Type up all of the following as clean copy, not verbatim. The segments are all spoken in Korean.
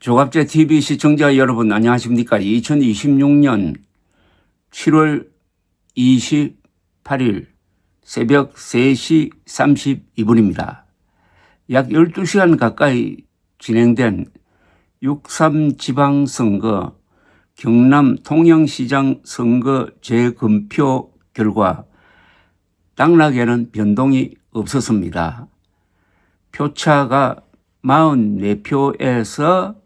조갑제 TV 시청자 여러분 안녕하십니까? 2026년 7월 28일 새벽 3시 32분입니다. 약 12시간 가까이 진행된 6.3 지방선거 경남 통영시장 선거 재검표 결과 당락에는 변동이 없었습니다. 표차가 44표에서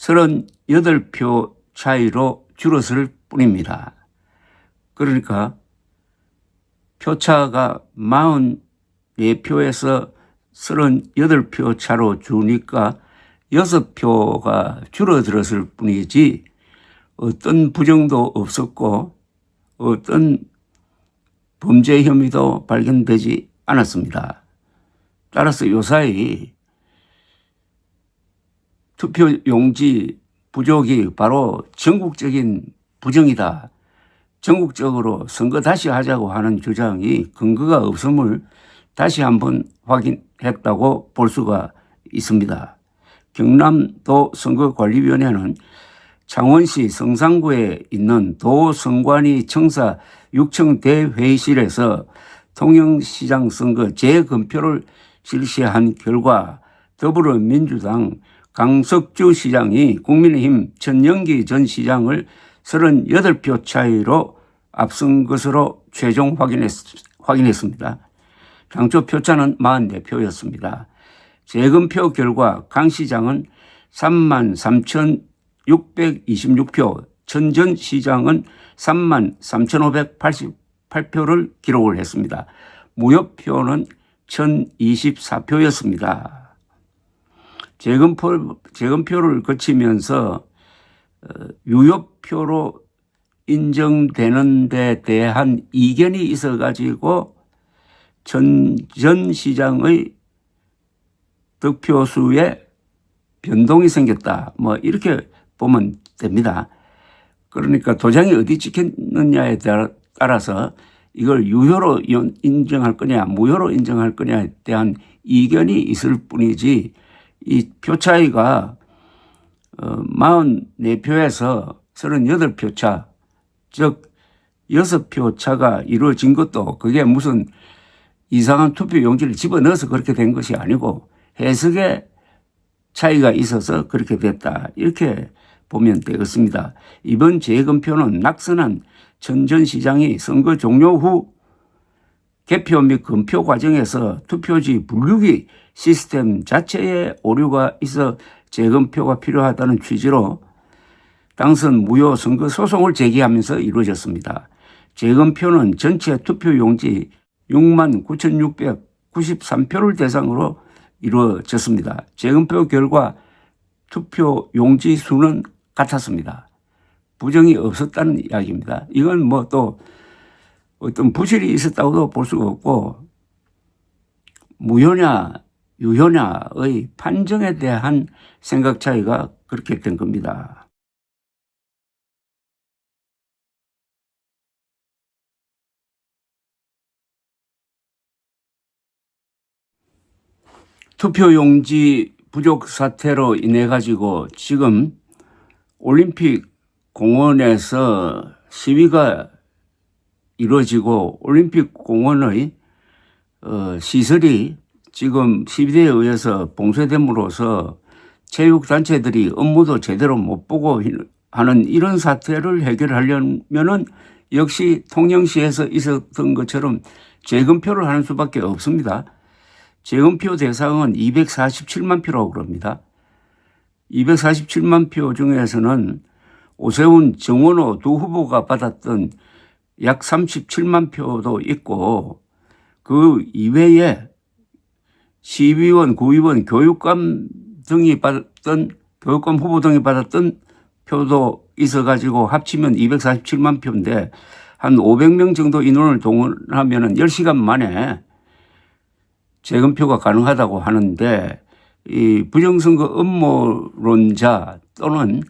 38표 차이로 줄었을 뿐입니다. 그러니까 표차가 44표에서 38표 차로 주니까 6표가 줄어들었을 뿐이지 어떤 부정도 없었고 어떤 범죄 혐의도 발견되지 않았습니다. 따라서 요사이 투표용지 부족이 바로 전국적인 부정이다. 전국적으로 선거 다시 하자고 하는 주장이 근거가 없음을 다시 한번 확인했다고 볼 수가 있습니다. 경남도 선거관리위원회는 창원시 성산구에 있는 도선관위 청사 6층 대회의실에서 통영시장 선거 재검표를 실시한 결과 더불어민주당 강석주 시장이 국민의힘 전영기 전 시장을 38표 차이로 앞선 것으로 최종 확인했습니다. 당초 표차는 44표였습니다. 재검표 결과 강 시장은 33,626표, 전 전 시장은 33,588표를 기록을 했습니다. 무효표는 1,024표였습니다. 재검표를 거치면서 유효표로 인정되는 데 대한 이견이 있어가지고 전 시장의 득표수에 변동이 생겼다. 뭐 이렇게 보면 됩니다. 그러니까 도장이 어디 찍혔느냐에 따라서 이걸 유효로 인정할 거냐 무효로 인정할 거냐에 대한 이견이 있을 뿐이지 이 표 차이가 44표에서 38표 차, 즉 6표 차가 이루어진 것도 그게 무슨 이상한 투표 용지를 집어넣어서 그렇게 된 것이 아니고 해석에 차이가 있어서 그렇게 됐다. 이렇게 보면 되겠습니다. 이번 재검표는 낙선한 전 전 시장이 선거 종료 후 개표 및 검표 과정에서 투표지 분류기 시스템 자체에 오류가 있어 재검표가 필요하다는 취지로 당선 무효 선거 소송을 제기하면서 이루어졌습니다. 재검표는 전체 투표용지 69,693표를 대상으로 이루어졌습니다. 재검표 결과 투표용지 수는 같았습니다. 부정이 없었다는 이야기입니다. 이건 뭐 또 어떤 부실이 있었다고도 볼 수가 없고 무효냐 유효냐의 판정에 대한 생각 차이가 그렇게 된 겁니다. 투표용지 부족 사태로 인해 가지고 지금 올림픽 공원에서 시위가 이루어지고 올림픽 공원의 시설이 지금 시비대에 의해서 봉쇄됨으로써 체육단체들이 업무도 제대로 못 보고 하는 이런 사태를 해결하려면은 역시 통영시에서 있었던 것처럼 재검표를 하는 수밖에 없습니다. 재검표 대상은 247만 표라고 그럽니다. 247만 표 중에서는 오세훈, 정원호 두 후보가 받았던 약 37만 표도 있고 그 이외에 시의원, 구의원, 교육감 후보 등이 받았던 표도 있어가지고 합치면 247만 표인데 한 500명 정도 인원을 동원하면 10시간 만에 재검표가 가능하다고 하는데 이 부정선거 음모론자 또는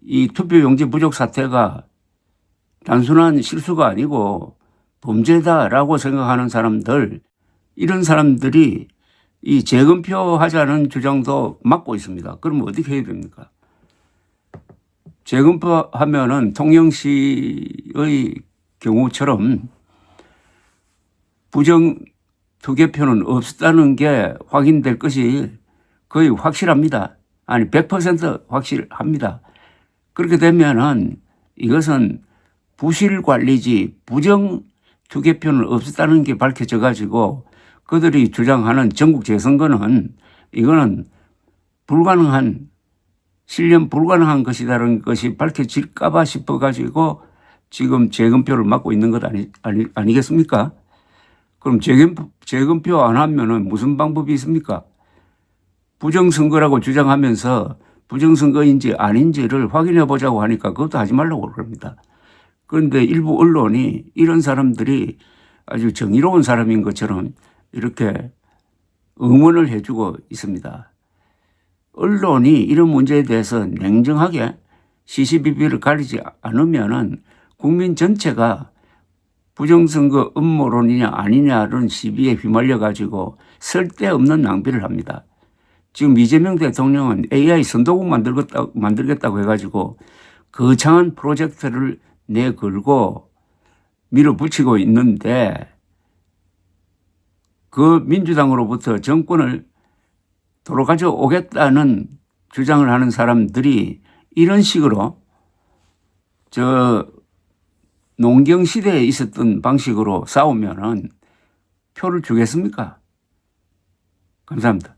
이 투표용지 부족 사태가 단순한 실수가 아니고 범죄다라고 생각하는 사람들, 이런 사람들이 이 재검표 하자는 주장도 막고 있습니다. 그럼 어떻게 해야 됩니까? 재검표 하면은 통영시의 경우처럼 부정 투개표는 없었다는 게 확인될 것이 거의 확실합니다. 아니 100% 확실합니다. 그렇게 되면은 이것은 부실 관리지 부정 투개표는 없었다는 게 밝혀져 가지고 그들이 주장하는 전국 재선거는 이거는 불가능한 실현 불가능한 것이라는 것이 밝혀질까봐 싶어 가지고 지금 재검표를 막고 있는 것 아니겠습니까? 그럼 재검표 안 하면은 무슨 방법이 있습니까? 부정선거라고 주장하면서 부정선거인지 아닌지를 확인해 보자고 하니까 그것도 하지 말라고 그럽니다. 그런데 일부 언론이 이런 사람들이 아주 정의로운 사람인 것처럼 이렇게 응원을 해주고 있습니다. 언론이 이런 문제에 대해서 냉정하게 시시비비를 가리지 않으면은 국민 전체가 부정선거 음모론이냐 아니냐는 시비에 휘말려 가지고 쓸데없는 낭비를 합니다. 지금 이재명 대통령은 AI 선도국 만들겠다고 해가지고 거창한 프로젝트를 내걸고 밀어붙이고 있는데 그 민주당으로부터 정권을 돌아가져 오겠다는 주장을 하는 사람들이 이런 식으로 농경 시대에 있었던 방식으로 싸우면은 표를 주겠습니까? 감사합니다.